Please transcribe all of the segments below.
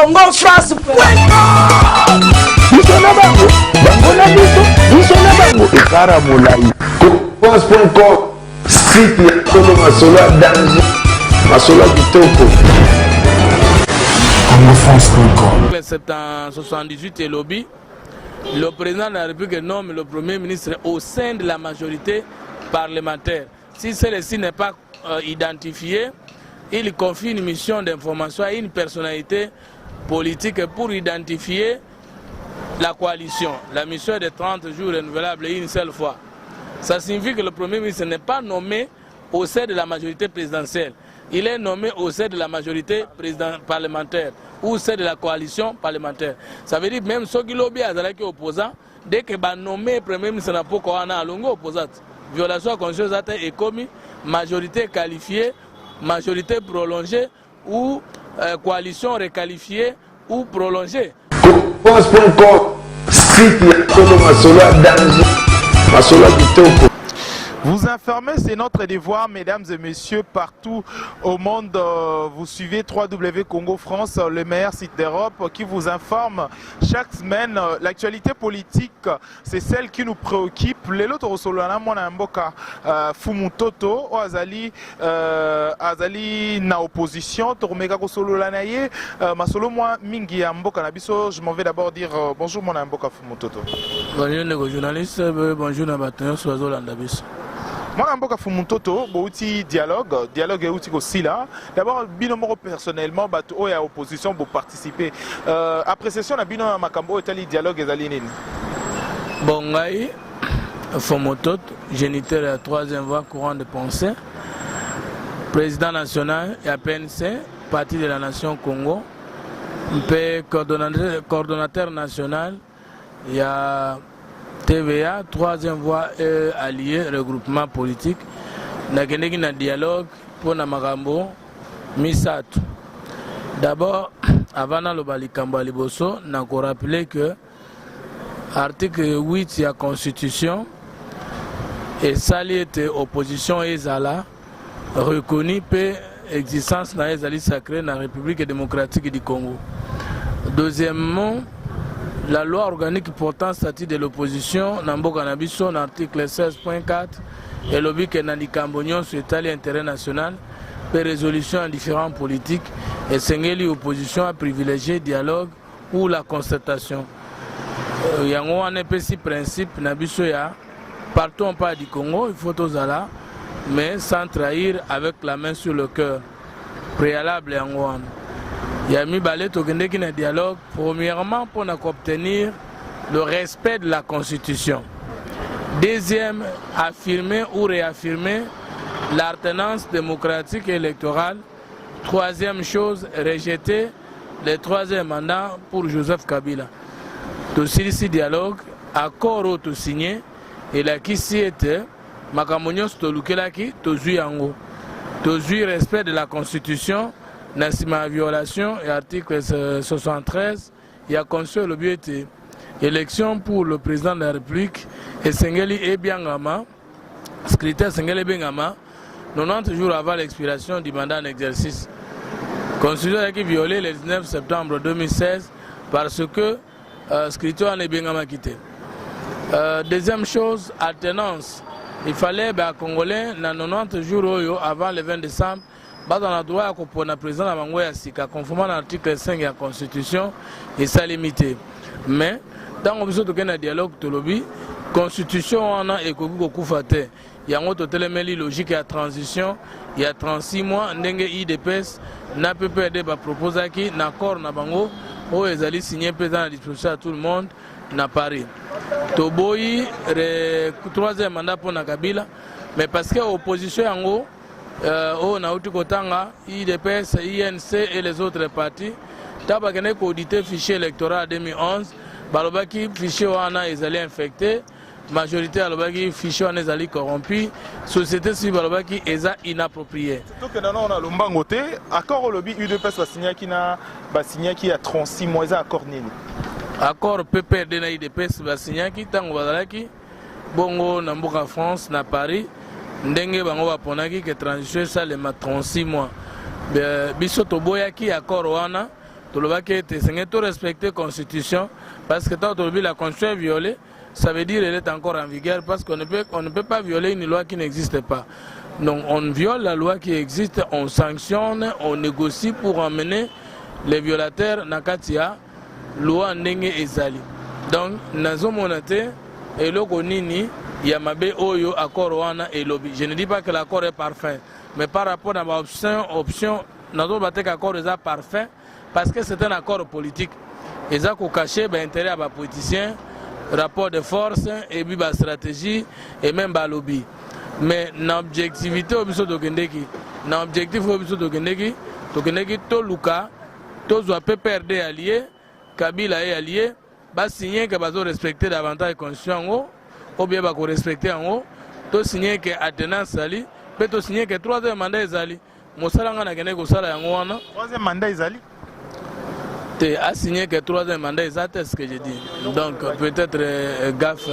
CongoFrance.com. CongoFrance.com, site ya Tolo Masolo ya danger, Masolo ya kitoko. CongoFrance.com. Le 78 et lobby, le président de la République nomme le Premier ministre au sein de la majorité parlementaire. Si celle-ci n'est pas identifiée, il confie une mission d'information à une personnalité politique pour identifier la coalition. La mission est de 30 jours renouvelable une seule fois. Ça signifie que le Premier ministre n'est pas nommé au sein de la majorité présidentielle. Il est nommé au sein de la majorité parlementaire ou au sein de la coalition parlementaire. Ça veut dire même ceux qui lobby à Zalaki opposant, dès que va nommer le Premier ministre n'a pas qu'on a longo opposant. Violation de conscience est commise, majorité qualifiée, majorité prolongée ou coalition requalifiée ou prolongée. CongoFrance.com, site ya Tolo Masolo ya danger, Masolo ya kitoko. Vous informer, c'est notre devoir, mesdames et messieurs, partout au monde. Vous suivez www.Congo France, le meilleur site d'Europe, qui vous informe chaque semaine. L'actualité politique, c'est celle qui nous préoccupe. Les autres Rosolana, Mwana Mboka, Fumutoto, Azali na opposition, Toromega Rosolanaye, Masolo Mwa Mingi Mboka Nabiso. Je m'en vais d'abord dire bonjour, Mwana Mboka Fumutoto. Bonjour, les journalistes, bonjour, Nabatin, Soazo Landabis. Moi, je suis Mutoto, je dialogue est aussi là. D'abord, binomoro personnellement, il y a opposition pour participer. Appréciation de binomoro makambo et dialogue et alinine. Bon, Fomotot, géniteur de la troisième voie courant de pensée, président national et APNC, parti de la nation Congo, coordonnateur national, il y a TVA, troisième voie allié, regroupement politique. Nous avons un dialogue pour Namagambo, Misato. D'abord, avant le Balikambo Liboso, nous avons rappelé que l'article 8 de la Constitution et sali était opposition et Zala reconnu pour l'existence de l'Ezali sacré dans la République démocratique du Congo. Deuxièmement, la loi organique portant statut de l'opposition, Nambo Nabiso, l'article 16.4, et l'objet que Nandi Cambognon sur l'intérêt national, pour résolution en différents politiques, et Sengeli opposition à privilégier dialogue ou la concertation. Il y a un petit principe, Nabiso ya, partout on parle du Congo, il faut tous aller, mais sans trahir avec la main sur le cœur. Préalable en Ouan. Il y a mis balai qui un dialogue, premièrement pour obtenir le respect de la Constitution. Deuxième, affirmer ou réaffirmer l'alternance démocratique et électorale. Troisième chose, rejeter le troisième mandat pour Joseph Kabila. Tout ce dialogue, accord auto signé, et là qui s'y était, Makamonyo Stolukelaki, Tozu Yango. Tozu respect de la Constitution. Nassima violation et article 73, il y a construit le but élection pour le président de la République et Sengeli Ebiangama, secrétaire Sengeli Bengama, 90 jours avant l'expiration du mandat en exercice. Constitution qui violé le 19 septembre 2016 parce que secrétaire Ebengama quitté. Deuxième chose, alternance. Il fallait à Congolais, dans 90 jours avant le 20 décembre, on a droit à le président de Mangoya Sika, conformément à l'article 5 de la Constitution, et ça limité. Mais, dans le dialogue de lobby, la Constitution on a beaucoup fait. Il y a une logique de transition, il y a 36 mois, IDPS n'a pas pu aider à proposer un accord na bango, où ils allaient signer dans la disposition à tout le monde, na Paris. Toboyi, le troisième mandat pour Nakabila, mais parce que l'opposition en haut, on a eu Kotanga, IDPS, INC et les autres partis. Tabakene ko audité fichier électoral 2011, balobaki fichier wana ezali infecté, majorité alobaki fichier wana ezali corrompu, société civile balobaki eza inapproprié. Surtout que on a lombango te, accord au lobby UDPS va signer qui na ba signer qui a 36 mois ça accord nini. Accord PPRD na IDPS va signer qui tango bazalaki bongo na mboka France na Paris. Ndenge bango baponaki que transition ça les 36 mois. Biso toboyaki accord wana tout respecter la Constitution, parce que tant que la Constitution est violée, ça veut dire qu'elle est encore en vigueur, parce qu'on ne peut pas violer une loi qui n'existe pas. Donc on viole la loi qui existe, on sanctionne, on négocie pour emmener les violateurs dans la loi ndenge ezali. Donc nazo monate et loko nini yamabe oyo accord wana et lobby. Je ne dis pas que l'accord est parfait, mais par rapport à ma option nazo bateka accord est parfait parce que c'est un accord politique. Ils ont caché l'intérêt à les politiciens, rapport de force et puis la stratégie et même le lobby. Mais l'objectivité au biso dokendeki, l'objectif au biso dokendeki, to luka, to zo PPRD allié, Kabila est allié, ba signer que bazo respecter davantage la constitution ou bien ba ko respecter en haut, to signer que attenance ali, peut to signer que troisième mandat ezali. Mosala ngana kene ko sala yango wana. Troisième mandat ezali. Tu as signé que troisième mandat exact, c'est ce que je dis. Donc peut-être gaffe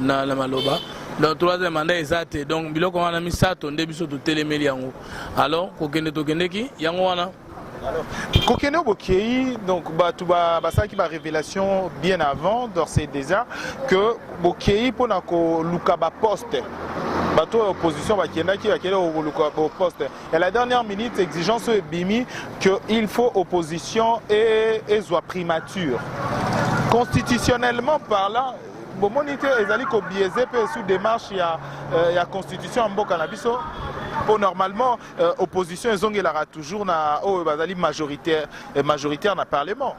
dans la maloba. Donc troisième mandat exact. Donc biloko wana mi sa ton début sur téléméli yango. Alors kokende tokende ki yango wana. Kokende Bokei, donc ça qui va révélation bien avant d'Orsay déjà que Bokei pour nako lukaba poste. Bateau opposition qui au poste. Et la dernière minute, exigence Bimi qu'il faut opposition et soit primature. Constitutionnellement parlant, bon monité ezali ko biaisé sous démarche il y a constitution en Bokanabiso. Pour normalement opposition ezongela toujours na bazali majoritaire dans le parlement.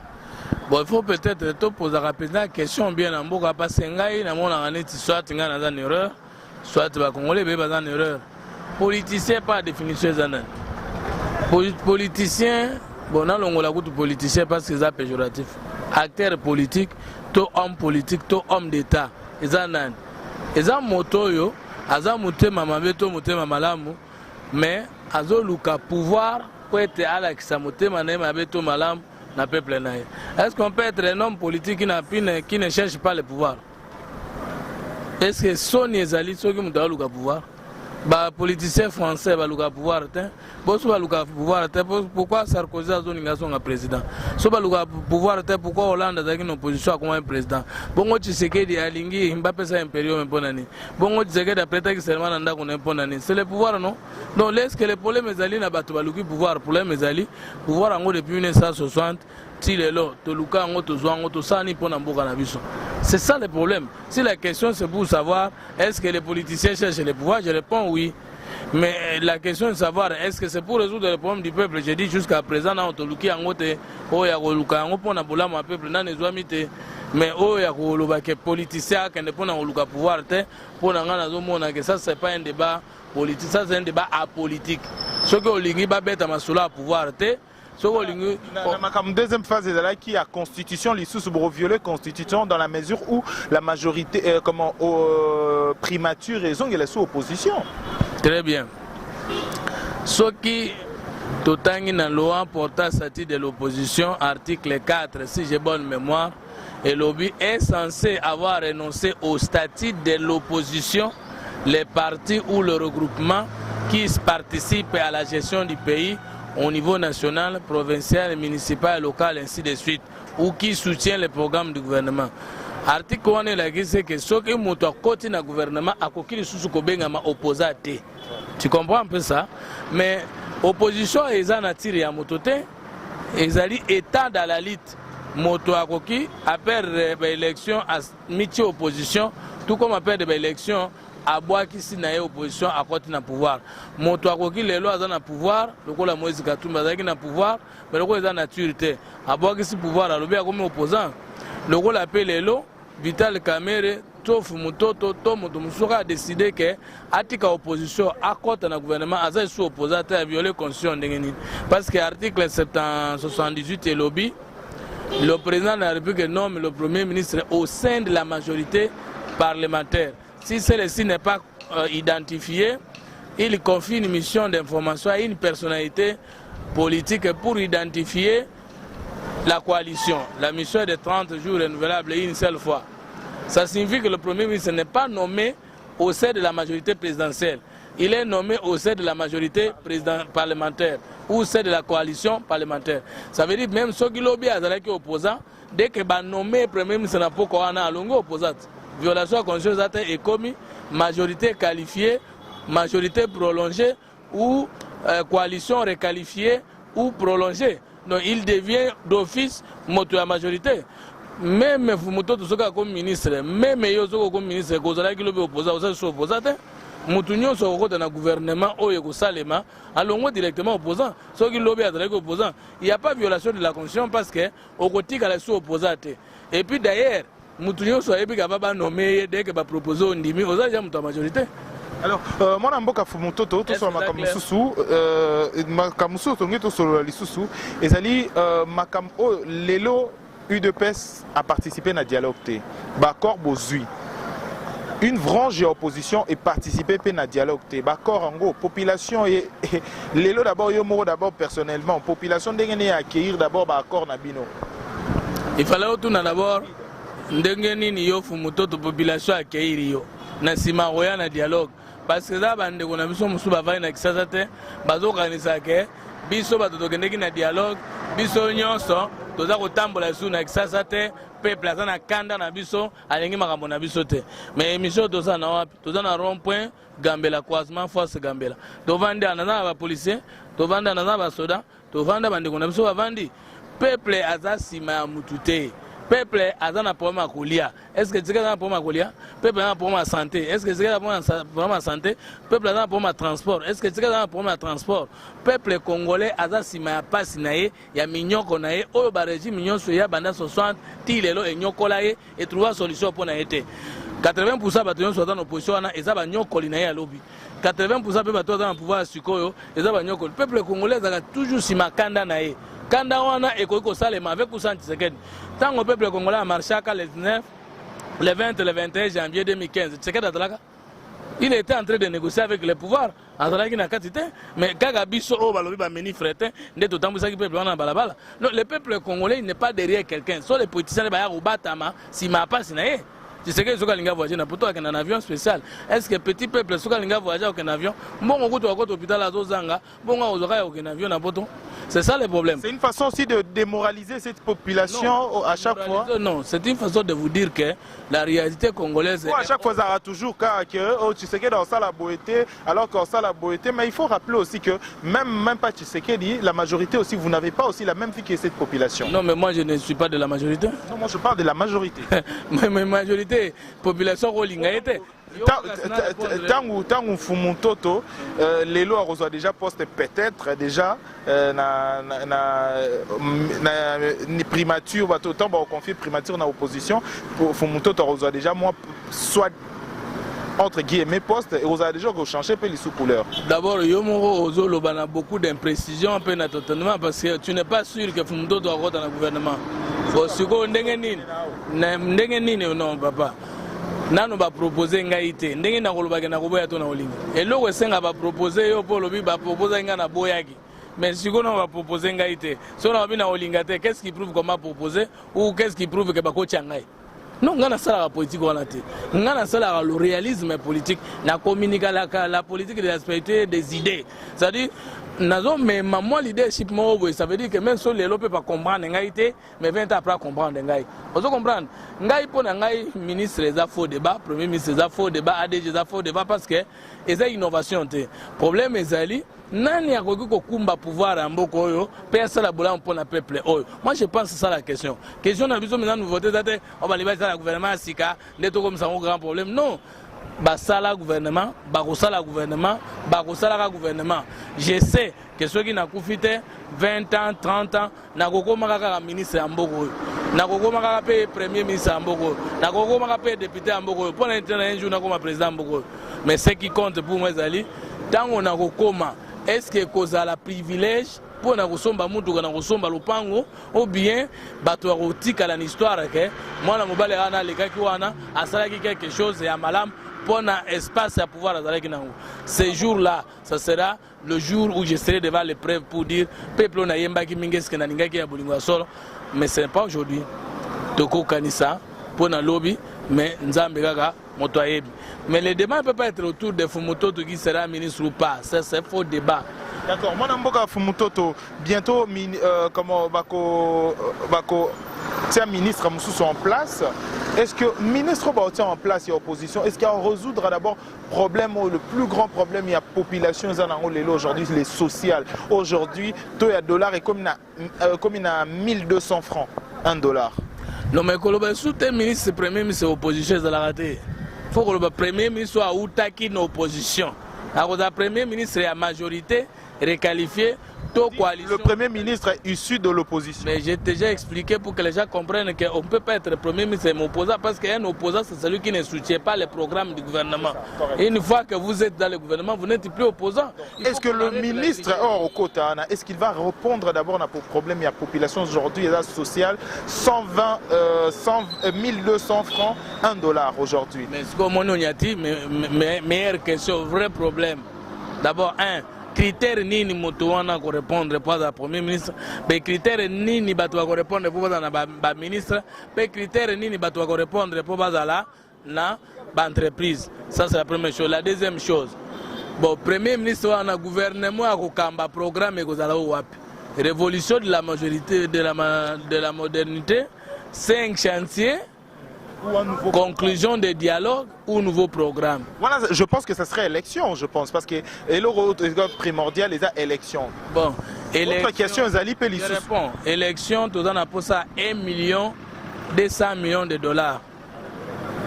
Bon, il faut peut-être te poser la question bien en Boka parce que ngai na mona ngani soit nga na une erreur. Soit les Congolais sont en erreur. Politicien, pas de définition. Politicien, bon, on a politicien parce que c'est péjoratif. Acteur politique, tout homme politique, tout homme d'État. Ils ont moto, ils ont monté mamalamu, mais ils ont le pouvoir pour être à la malamu na peuple. Est-ce qu'on peut être un homme politique qui ne cherche pas le pouvoir? Est-ce que son ezali ceux qui ont le pouvoir? Les politiciens français ont le pouvoir. Pourquoi Sarkozy a un président? Si vous avez le pouvoir, pourquoi Hollande a une opposition comme un président? Bongo Tshisekedi alingi Mbappé sa impérium imponani. Bongo Tshisekedi a prêté que seulement nanda qu'on imponani. C'est le pouvoir non? Donc est-ce que les problèmes ezali na batu baluki pouvoir? Problème ezali pouvoir en depuis 1960. C'est ça le problème. Si la question c'est pour savoir est-ce que les politiciens cherchent le pouvoir, je réponds oui. Mais la question est de savoir est-ce que c'est pour résoudre le problème du peuple. Je dis jusqu'à présent, on a luki angote, on a luka angopo na bola ma peuple na nezwamite. Mais on a luka que politiciens qui ne pona luka pouvoir te, pona ngana zomona que ça c'est pas un débat politique, ça c'est un débat apolitique. Ce que olingi ba beta masula pouvoir te. La deuxième phase est là qui a constitution, les sous violer constitution dans la mesure où la majorité, primature raison, elle est sous opposition. Très bien. Ce qui totangi dans la loi portant statut de l'opposition, article 4, si j'ai bonne mémoire, et lobby est censé avoir renoncé au statut de l'opposition, les partis ou le regroupement qui participent à la gestion du pays au niveau national, provincial, municipal, local, ainsi de suite, ou qui soutient les programmes du gouvernement. Article 1 c'est que ceux qui sont côté du gouvernement a coquille sous opposé. Tu comprends un peu ça? Mais opposition est en attiré à motote, ils allaient état dans la lutte. Moto a coquille après l'élection à miti opposition, tout comme après l'élection. À boire qui si na opposition à côté na pouvoir moto akoki lelo aza na pouvoir lokola Moïse Katumbi azaki na pouvoir mais lokola eza nature à boire qui si pouvoir alobi akomi opposant lokola pe lelo Vital Kamerhe tofu mutoto to moto musuka a décidé que atika opposition à côté na gouvernement aza sous opposant à violer constitution ndengeni parce que article 778 et lobby le président de la République nomme le premier ministre au sein de la majorité parlementaire. Si celle-ci n'est pas identifiée, il confie une mission d'information à une personnalité politique pour identifier la coalition. La mission est de 30 jours renouvelable une seule fois. Ça signifie que le Premier ministre n'est pas nommé au sein de la majorité présidentielle. il est nommé au sein de la majorité parlementaire ou sein de la coalition parlementaire. Ça veut dire même ceux qui l'ont bien opposant, dès que va nommer premier ministre n'a pas à longue opposante. Violation de la Constitution est commise, majorité qualifiée, majorité prolongée ou coalition requalifiée ou prolongée. Donc il devient d'office moto la majorité. Même Fumoto comme ministre, même Yozo comme ministre, Kozala qui l'obé opposant, vous opposant, Moutounion sur le gouvernement, Oyeko Salema, allons directement opposant. Ceux qui l'obé opposant, il n'y a pas de violation de la Constitution parce que au côté qu'elle est opposante. Et puis d'ailleurs, Moutounion soit capable de nommer dès que va proposer un demi, aux agents de la majorité. Alors, moi, je suis Fumoto, tout sur Makamususu, Makamususu, tout sur Lissusu, et Zali, Makambo, Lelo, UDPS a participé à un dialogue. Bakor Bozui. Une branche de l'opposition est participé à un dialogue. Bakor Ango, population et Lelo d'abord, Yomo d'abord personnellement, population d'Engene accueillir d'abord Bakor Nabino. Il fallait retourner d'abord, Ndengeni Niyo Fumoto, population accueillir Yo. Nasima Roya na dialogue. Parce que là, bande qu'on a mis sur Moussou Bavaï na Kisasate, Bazo Kanisake, Biso Batotokendeki na dialogue, Biso Nyonso, Toza Kotambola sous na Kisasate, peuple na kanda na biso, alengi makambo na biso te. Mais émission Toza na wapi, Toza na rond-point, Gambela, croisement, force Gambela. Tovande anana ba policier, Tovande anana ba soda, Tovande bande qu'on a mis sur Bavandi. Peuple aza sima ya mutute. Peuple a un problème à Kolia. Est-ce que tu as un problème à Kolia? Peuple a un problème à santé. Est-ce que tu as un problème à santé? Peuple a un problème à transport. Est-ce que tu as un problème à transport? Peuple congolais a un sima pas sinaye, ya mignon konaye, au régime mignon soya banda 60, tilelo et nyokolaye et trouver solution pour naïté. 80% bataillons sont dans l'opposition et ça va nyokolinaye à lobby. 80% de bataillons dans le pouvoir sukoyo et ça va nyokol. Peuple congolais a toujours sima kanda naye. Kanda wana ekoko salema avec Koussan Tshisekedi. Tant que le peuple congolais a marché à le 19, le 20 et le 21 janvier 2015, Tshisekedi Atalaka, il était en train de négocier avec le pouvoir. Atalaki na katite, mais Kaga Biso o balobi ba meni fretin, ne to tambusa ki peuple wana balabala. Non, le peuple congolais n'est pas derrière quelqu'un. Soit les politiciens ba ya rubatama, si ma pas sinaye. Tu sais que les gens voyager n'importe où un avion spécial. Est-ce que petit peuple les gens voyager avec un avion? Bon, on goûte à l'hôpital à Zozanga. Bon, on aura aucun avion n'importe où. C'est ça le problème. C'est une façon aussi de démoraliser cette population non, à chaque fois. Non, c'est une façon de vous dire que la réalité congolaise. À chaque fois, ça aura toujours cas que oh, tu sais que dans ça la beauté, alors qu'en ça la beauté. Mais il faut rappeler aussi que même pas tu sais que la majorité aussi, vous n'avez pas aussi la même vie que cette population. Non, mais moi je ne suis pas de la majorité. Non, moi je parle de la majorité. Mais majorité, population rolinga était. Tangu Fumuntoto, Lelo a reçu déjà poste peut-être déjà na primature, autant on confie primature dans l'opposition. Fumuntoto a reçu déjà moi soit entre guillemets poste et on a déjà changé les sous-couleurs. D'abord, Yomoro Ozolo a beaucoup d'imprécisions un peu totalement parce que tu n'es pas sûr que Fumuntoto a dans le gouvernement. Faut non papa. Nano ba proposer ngaite ndenge na koloba na koboya to na olinga eloko esenga ba proposer yo po lobi ba proposer nga na boyaki mais si on va proposer ngaite so na na olinga te qu'est-ce qui prouve comment proposer ou qu'est-ce qui prouve que ba ko changai non ngana sala la politique wana te ngana sala le réalisme politique na communiquer la politique de l'aspect des idées c'est-à-dire nazo mais moi leadership mo ça veut dire que même si les lopes pas comprendre ngaite mais 20 ans après comprendre ngai vous comprendre ngai pour ngai ministre des affaires débat premier ministre des affaires débat ADG des affaires débat parce que eza innovation te problème ezali nani akoki kokumba pouvoir ya mboka oyo pe asala bola mpona peuple oyo. Moi je pense c'est ça la question na biso maintenant nous voter date on va libérer la gouvernement sika ndeto comme ça un grand problème non basala gouvernement bakosala gouvernement bakosala gouvernement. Je sais que ceux qui n'ont 20 ans 30 ans nakokoma kaka ministre ya mboka oyo nakokoma kaka pe premier ministre ya mboka oyo nakokoma kaka pe député ya mboka oyo pona un jour nakoma président ya mboka oyo. Mais ce qui compte pour moi ezali tango nakokoma est-ce que kozala privilège pour na kosomba mutuka na kosomba lupango ou bien bato rotika la histoire que mwana mobale ana lekaki wana asalaki quelque chose ya malam pour na espace à pouvoir azalaki nango. Ce jour-là, ça sera le jour où je serai devant les preuves pour dire peuple na yembaki mingeske na ningaki ya bolingo solo, mais ce n'est pas aujourd'hui. Toko kanisa pour na lobby mais nzambe kaka Mais le débat ne peut pas être autour de Fumutoto qui sera ministre ou pas. C'est faux débat. D'accord. Moi, Namboka Fumutoto, bientôt, comment tiens, ministre Moussou en place. Est-ce que le ministre va en place et opposition? Est-ce qu'il y a à résoudre d'abord le plus grand problème, il y a population aujourd'hui, les sociales. Aujourd'hui, tout est dollar et comme il y a 1200 francs, $1. Non, mais quand le soutien ministre, premier ministre, opposition, c'est la raté. Il faut que le premier ministre soit outaki une opposition. Alors, le premier ministre est à majorité, requalifié. Le premier ministre est issu de l'opposition. Mais j'ai déjà expliqué pour que les gens comprennent qu'on ne peut pas être premier ministre et opposant parce qu'un opposant, c'est celui qui ne soutient pas les programmes du gouvernement. Et une fois que vous êtes dans le gouvernement, vous n'êtes plus opposant. Est-ce que le ministre, au Kotana, est-ce qu'il va répondre d'abord au problème de la population aujourd'hui, la sociale, 1200 francs, $1 aujourd'hui? Mais ce qu'on a dit, meilleure question, vrai problème. D'abord, critères nini motowana ko répondre pour la premier ministre, mais critères nini bato ko répondre pour la ministre, mais critères nini bato ko répondre pour la entreprise. Ça c'est la première chose. La deuxième chose, bon, premier ministre wana gouvernement a kamba programme ko zala wapi. Révolution de la majorité de la modernité, 5 chantiers. Conclusion des dialogues ou nouveau programme. Voilà, je pense que ça serait élection, parce que le primordial est élection. Bon, autre question, Zali Pélissus. Je réponds. Élection, tout en a pour ça 1,2 million de $.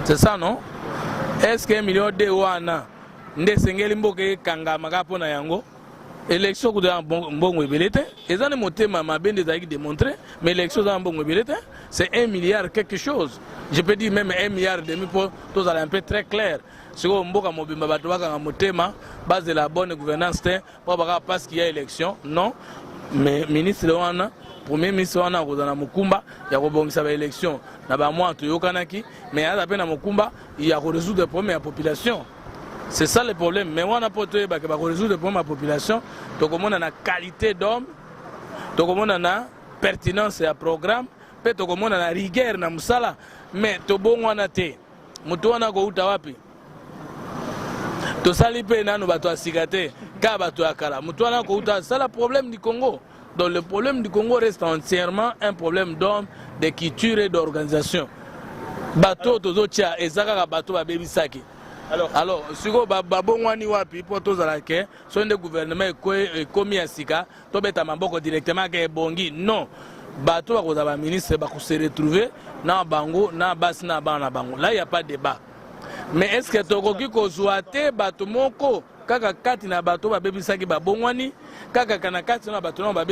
C'est ça, non? Est-ce que 1 million de wana nde sengeli mboke kanga magapo na yango? Élection que bon mobilité, et ça ne m'a ma bien démontré, mais l'élection dans bon mobilité, c'est 1 milliard quelque chose. Je peux dire même 1,5 milliard pour tous un peu très clair. Si on mboka mobimba batouaka motema, base de la bonne gouvernance, parce qu'il y a élection, non. Mais ministre wana, premier ministre wana kozana mukumba, il y a rebongisa élection, na ba moi to yokanaki, mais à la peine à mukumba, il y a résoudre le problème de la population. C'est ça le problème. Mais on a pas résoudre le problème de la population. Donc on a la qualité d'homme, donc on a la pertinence et le programme, puis on a la rigueur na musala. Mais to bon on a té, mutu wana ko utawapi. To sali pe nanu bato asigate, ka bato akala. Mutu wana ko uta, c'est le problème du Congo. Donc le problème du Congo reste entièrement un problème d'homme, de culture et d'organisation. Bato tozo tia ezaka bato ba bebisaki. Alors, si vous avez un wapi pour tous les son de gouvernement est commis à Sika, tu as un directement qui est bongi. Non, bateau à ministre va se retrouver dans Bango, dans Basse, dans Bango. Là, il n'y a pas de débat. Mais est-ce que tu as dit que tu as bateau moko, kaka kati na bateau ba baby saki ba bongwani, kaka kana kati na bateau ba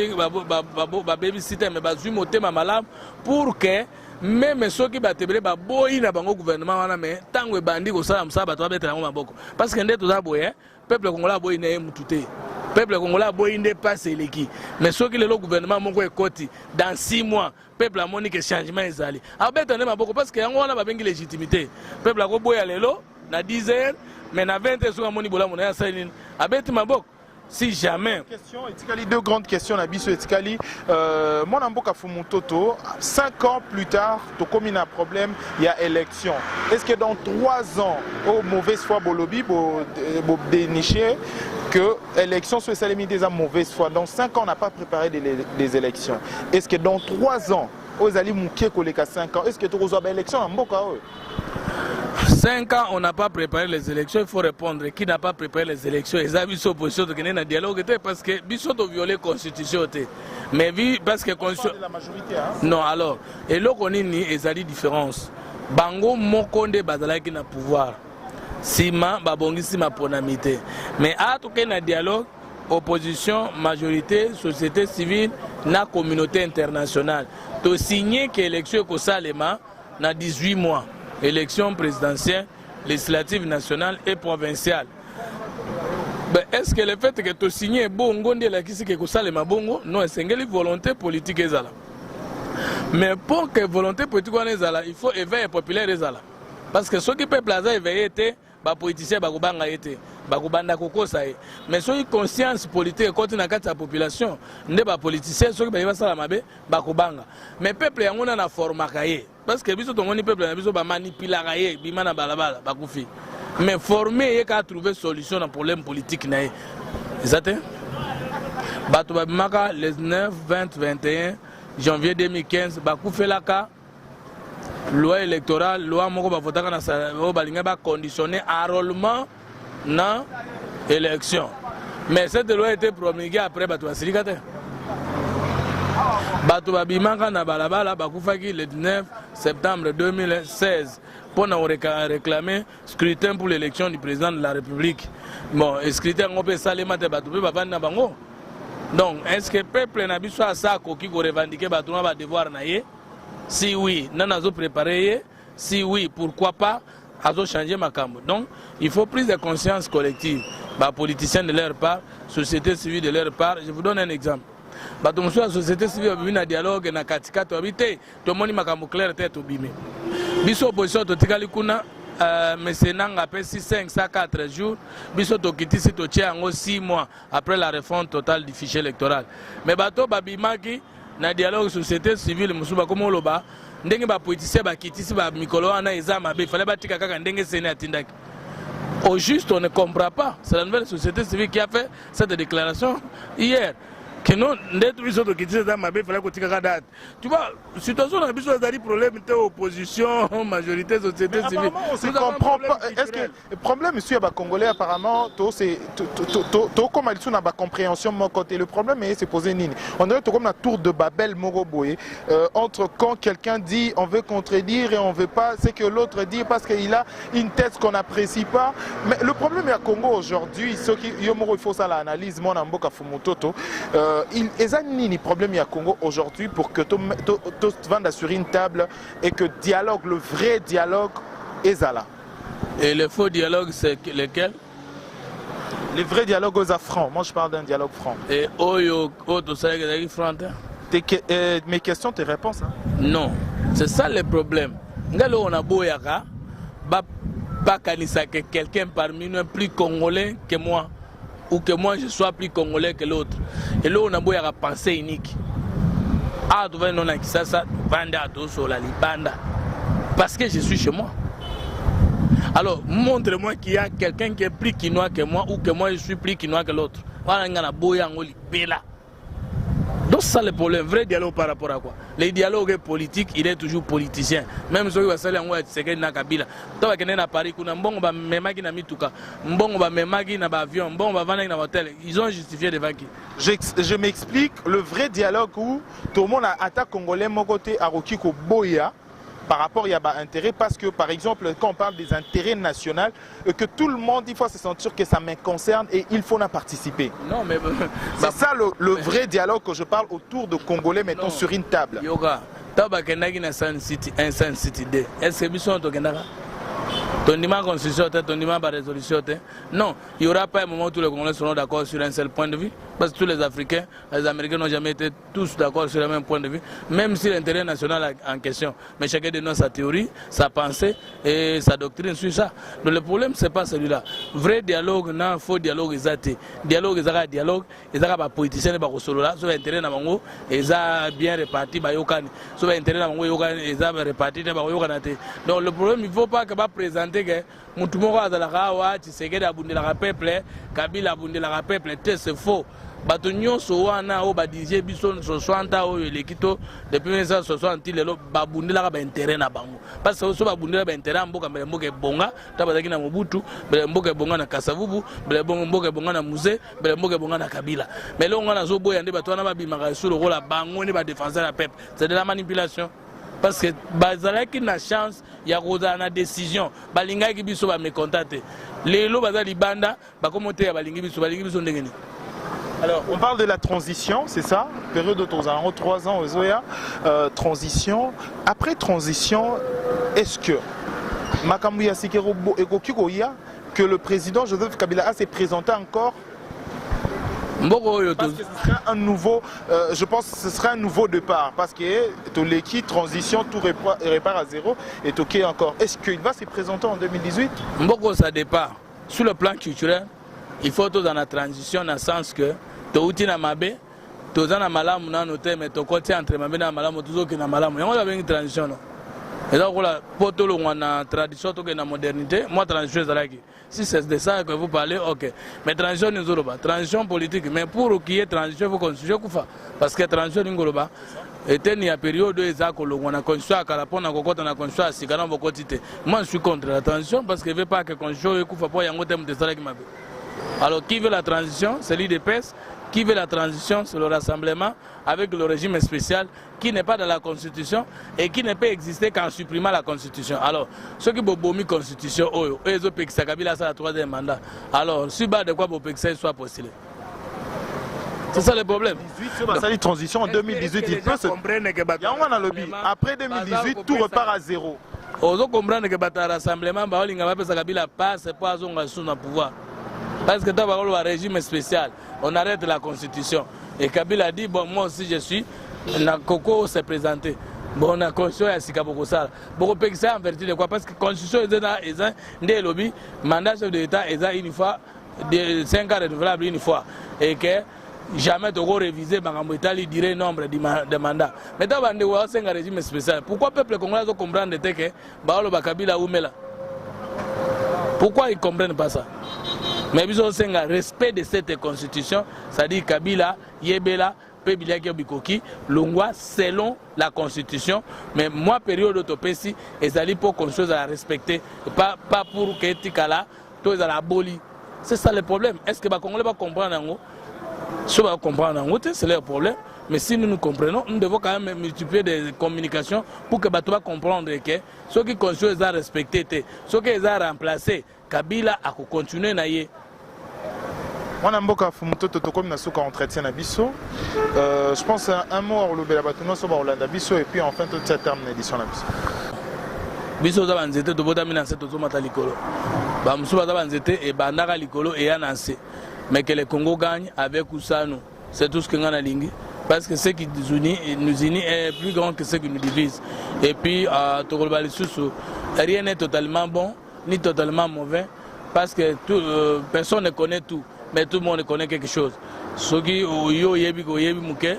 baby sitter mais ba zui motema malamu pour que même ceux qui battent ba boyi na bango gouvernement wana mais tango bandi ko sala msa bato abetela ngo maboko parce que ndeto za boye peuple congolais boyi na mutute peuple congolais boyi nde passe leki mais ceux qui le gouvernement moko ekoti dans 6 mois peuple a moni que changement ezali abeta na maboko parce que yango wana ba bengi légitimité peuple ko boya lelo na 10h mais na 20h so moni bola mona ya salini abeti maboko. Si jamais. Deux grandes questions. Mon amboka Fumutoto, 5 ans plus tard, tu as un problème, il y a élection. Est-ce que dans 3 ans, au mauvaise foi, Bolobi, dénicher que l'élection soit salimée des mauvaise foi. Dans 5 ans, on n'a pas préparé des élections. Est-ce que dans 3 ans, aux alliés moukier collé qu'à 5 ans, est-ce que tu as une élection en Mboka? 5 ans, on n'a pas préparé les élections. Il faut répondre. Qui n'a pas préparé les élections? Ils ont vu l'opposition de gagner un dialogue parce que Bissot a violé la Constitution. Mais parce que Constitution. La majorité, hein? Non, alors. Et là, on a une différence. Bango Mokonde Bazalaki na pouvoir. Sima, Babongi Sima Ponamité. Mais à tout cas, un dialogue, opposition, majorité, société civile, na communauté internationale. Tu signé que l'élection est Salema dans 18 mois. Élection présidentielle, législative nationale et provinciale. Ben, est-ce que le fait que tu signes bongo de la kisi que ça les mabongo non c'est une volonté politique ezala. Mais pour que volonté politique ezala, il faut éveiller populaire ezala. Parce que ceux qui peuvent plaza éveiller était ba politicien ba kubanga était ba kubanda kokosa e. Mais ceux qui conscience politique côté na kati la population ne ba politicien ceux qui ba sala mabe ba kubanga. Mais peuple yango na formaka ye. parce que biso tongoni peuple na biso ba manipuler ye bima na balabala ba kufi mais former ye ka trouver solution na problème politique na ye exact bato ba bimaka les 9 20 21 janvier 2015 ba kufela ka loi électorale loi moko ba votaka na ba linga ba conditionner enrôlement na élection mais cette loi a été promulguée après bato ba silikate bato babimaka na balabala bakufaki le 19 septembre 2016 pour réclamer scrutin pour l'élection du président de la République. Bon, et scrutin on peut salema te bato pe bavandi na bango. Donc, est-ce que peuple na biso asako ki ko revendiquer bato na ba devoir na ye? Si oui, nana zo préparer, si oui, pourquoi pas azo changer makambo. Donc, il faut prise de conscience collective. Ba politiciens de leur part, société civile de leur part, je vous donne un exemple. Bato musu la société civile a na dialogue na katikati habité to moni makambo clair tête to bime biso opposition to tikali kuna mesenanga pesi 504 jours biso to kitisi to tia ngo 6 mois après la réforme totale du fichier électoral mais bato babimaki na dialogue société civile musu ba komo loba ndenge ba politicien ba kitisi ba mikolo wana ezama be fallait batika kaka ndenge sene atindaki au juste on ne comprend pas c'est la nouvelle société civile qui a fait cette déclaration hier que non d'être biso to kitisa za mabe fallait kotika ka date tu vois situation na biso ezali problème te opposition majorité société civile on se comprend pas est-ce que le problème monsieur ba congolais apparemment to c'est to comme ils na ba compréhension mon côté le problème est se poser nini on dirait comme la tour de Babel Moroboye entre quand quelqu'un dit on veut contredire et on veut pas c'est que l'autre dit parce qu'il a une thèse qu'on n'apprécie pas mais le problème est à Congo aujourd'hui ce qui il faut ça l'analyse mon amboka fumutoto il y a un problème à Congo aujourd'hui pour que tout vende sur une table et que dialogue, le vrai dialogue est là. Et le faux dialogue, c'est lequel? Le vrai dialogue aux franc. Moi, je parle d'un dialogue franc. Et Oyo, tout ça, c'est franc. Mes questions, tes réponses. Hein? Non, c'est ça le problème. Ngalo on a boyaka, pas que quelqu'un parmi nous est plus congolais que moi. Ou que moi je sois plus congolais que l'autre. Et là on a beau y avoir pensée unique. Ah tu vas non à Kisasa, banda to sur la libanda. Parce que je suis chez moi. Alors montre-moi qu'il y a quelqu'un qui est plus quinois que moi ou que moi je suis plus quinois que l'autre. Voilà ngana boya ngoli bela. Donc ça le problème, vrai dialogue par rapport à quoi? Le dialogue politique, il est toujours politicien. Même ceux qui va saler en ouais, c'est que na Kabila. Toi qui na Paris, kuna mbongo ba memaki na mituka, mbongo ba memaki na ba avion, mbongo ba vana na hôtel. Ils ont justifié devant qui? Je m'explique, le vrai dialogue où tout le monde a attaqué congolais mon côté à Rokiko Boya. Par rapport il y a un intérêt parce que par exemple quand on parle des intérêts nationaux que tout le monde il faut se sentir que ça me concerne et il faut en participer. Non mais c'est ça le vrai dialogue que je parle autour de Congolais mettons non. Sur une table. Yoga, taba kendaki na Sun City, un Sun City D. Est-ce que biso to kendaka? Ton dimanche constitution, ton dimanche résolution. Non, il n'y aura pas un moment où tous les Congolais seront d'accord sur un seul point de vue. Parce que tous les Africains, les Américains n'ont jamais été tous d'accord sur le même point de vue. Même si l'intérêt national est en question. Mais chacun donne sa théorie, sa pensée et sa doctrine sur ça. Donc le problème, ce n'est pas celui-là. Vrai dialogue, non, faux dialogue, exact. Dialogue, exact, dialogue, exact, les politiciens, les solo sur l'intérêt namango, ils ont bien réparti, sur l'intérêt namango, ils ont réparti, donc le problème, il ne faut pas que présenter que Moutoumoro azalaka wa Tshisekedi abundelaka peuple, Kabila abundelaka peuple, c'est faux. Bato nyonso wana o badije biso 60 oyo elekito depuis 1960 lelo babundelaka ba intérêt na bango. Parce que so babundela ba intérêt mboka mbele mboka bonga, tabazaki na Mobutu, mbele mboka bonga na Kasavubu, mbele mboka bonga na Muze, mbele mboka bonga na Kabila. Mais là on a zo boya nde bato wana babimaka sur le rôle la bango ne ba défenseur la peuple. C'est de la manipulation. Parce que bazalaki na chance ya koza na décision balingaki biso ba me contacter lelo bazali banda ba komote ya balingi biso ndengeni. Alors on parle de la transition, c'est ça, période de 3 ans aux Zoya, transition. Après transition, est-ce que makambu ya sikero ekoki koya que le président Joseph Kabila s'est présenté encore? Parce que ce sera un nouveau, je pense que ce sera un nouveau départ parce que tout l'équipe transition tout répare à zéro et toqué encore. Est-ce qu'il va se présenter en 2018? Mboko ça départ. Sur le plan culturel, il faut tout dans la transition dans le sens que tout na mabe, tout na malamu na noté mais tout côté entre mabe na malamu tout qui na malamu. Il y a une transition non. Et donc voilà, pour tout le monde, la tradition, tout la modernité, moi transition est là. Si c'est de ça que vous parlez, ok. Mais transition nous pas, transition politique. Mais pour qu'il y ait transition, il faut constituer Koufa. Parce que transition nous pas. Et il y a une période où on a constitué à Kalapon, on a constitué à Sikana, moi je suis contre la transition parce que je ne veux pas que constitution Koufa pour y avoir un thème de ça qui m'a. Alors qui veut la transition, c'est l'IDPS. Qui veut la transition, c'est le rassemblement avec le régime spécial qui n'est pas dans la Constitution et qui ne peut exister qu'en supprimant la Constitution. Alors, ceux qui ont la Constitution, eux, ils ont pexé Kabila ça la troisième mandat. Alors, si bas de quoi vos pexé soit postulé. C'est ça le problème. Ça dit transition en 2018, il peut se comprendre que après 2018, tout repart à zéro. Vous comprenez que le rassemblement, Kabila passe pour avoir un pouvoir. Parce que dans le régime spécial, on arrête la Constitution. Et Kabila a dit, bon, moi aussi je suis, Nakoko s'est présenté. Bon, on a constitution à Sikabokosala. Bon, on ça en vertu de quoi? Parce que la Constitution est un lobby, mandat chef de l'État est une fois, 5 ans renouvelable une fois. Et que jamais tu réviser, il dirait nombre de mandats. Mais dans le régime spécial, pourquoi le peuple congolais comprend que Kabila ou Mela? Pourquoi ils ne comprennent pas ça? Mais ils ont un respect de cette constitution, c'est-à-dire Kabila, Yebela, Pebilaki Bikoki, Longwa, selon la constitution. Mais moi, période d'autopécie, ils allaient pour quelque chose à respecter, pas pour que Tikala, tous à la boli. C'est ça le problème. Est-ce que les Congolais vont comprendre? Si on va comprendre, c'est leur problème. Mais si nous nous comprenons, nous devons quand même multiplier des communications pour que les gens comprennent que ceux qui constituent à respecter, ceux qui ont remplacé, Kabila a continué à y. Je pense à un mot au Lobelabatuno sur Orlando Bisso et puis enfin toute cette terme d'édition la Bisso. Bisso za banzete to bota mina seto zomata likolo. Ba musuba za banzete et bandaka likolo et ananse. Mais que le Congo gagne avec Oussano, c'est tout ce que nous avons. Parce que ce qui nous unit est plus grand que ce qui nous divise. Et puis, rien n'est totalement bon, ni totalement mauvais, parce que personne ne connaît tout, mais tout le monde connaît quelque chose. Ceux qui ont yebi muke,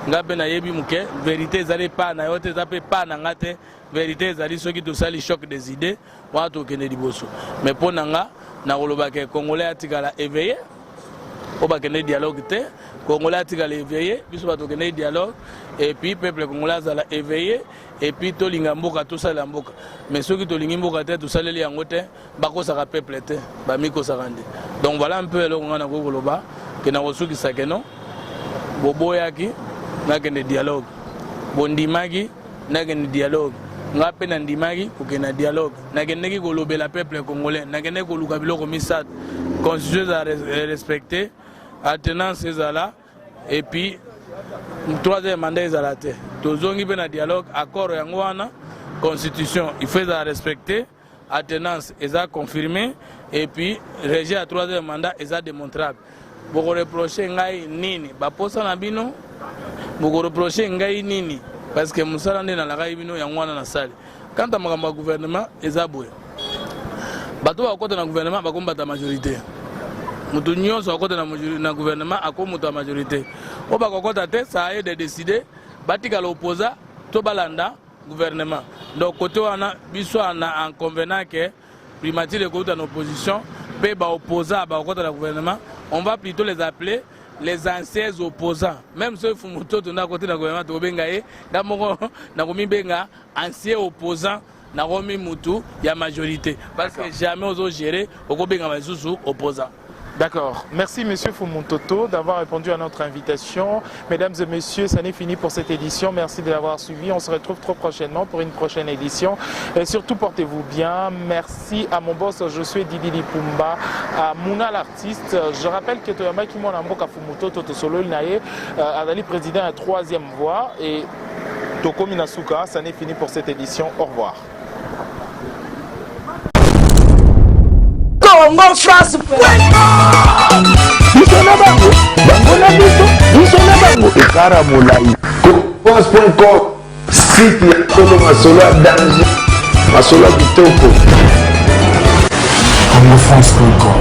ngapena yebi muke, vérité zali pas na yote zape pas na ngate, vérité zali ceux qui tout ça les chocs des idées, moi tout kene diboso. Mais pour nanga, na kolobake Congolais atikala éveillé. On va gagner dialogue, Congolais a éveillé, puis on va gagner dialogue, et puis le peuple congolais a éveillé, et puis tout l'ingamboka, tout ça l'amboka. Mais ceux qui ont l'ingamboka, tout ça les yangote, bako ça peuple, bamiko ça rende. Donc voilà un peu le qu'on a goloba, que na reçu qui sakeno, bobo yaki, na gagner dialogue, bondimagi, na gagner dialogue. Nga pena ndimagi kukena dialogue nagende ki kolobela peuple congolais nagende koluka biloko misat constitution à respecter alternance ezala et puis troisième mandat ezala te tozongi pena dialogue accord yango wana constitution il faut à respecter alternance eza confirmé et puis rejet à troisième mandat eza démontrable boko reprocher ngai nini baposa na bino boko reprocher ngai nini. Parce que Moussa n'est dans la Raïbino, il y a un an salle. Quand tu as un gouvernement, ils ont boué. Bateau à côté d'un gouvernement, il y a la majorité. Moutounion sur côté d'un gouvernement, à côté de la majorité. Au bas côté, ça a été décidé, Batika l'opposa, Tobalanda, gouvernement. Donc, côté on a, en convenant que primature de côté en opposition, peut opposer à côté du gouvernement, on va plutôt les appeler les anciens opposants. Même ceux qui sont à côté du gouvernement, anciens opposants, il y a majorité. Parce que jamais ils ont géré les opposants. D'accord. Merci M. Fumuntoto d'avoir répondu à notre invitation. Mesdames et messieurs, ça n'est fini pour cette édition. Merci de l'avoir suivi. On se retrouve très prochainement pour une prochaine édition. Et surtout, portez-vous bien. Merci à mon boss, je suis Didi Lipumba, à Mouna l'artiste. Je rappelle que Toyama Kimonamboka Fumuntoto Tosolo Naye, Adali président à 3e voie. Et Toko Minasuka, ça n'est fini pour cette édition. Au revoir. Congo France France.com site ya Kolo Masolo danger Masolo kitoko CongoFrance.com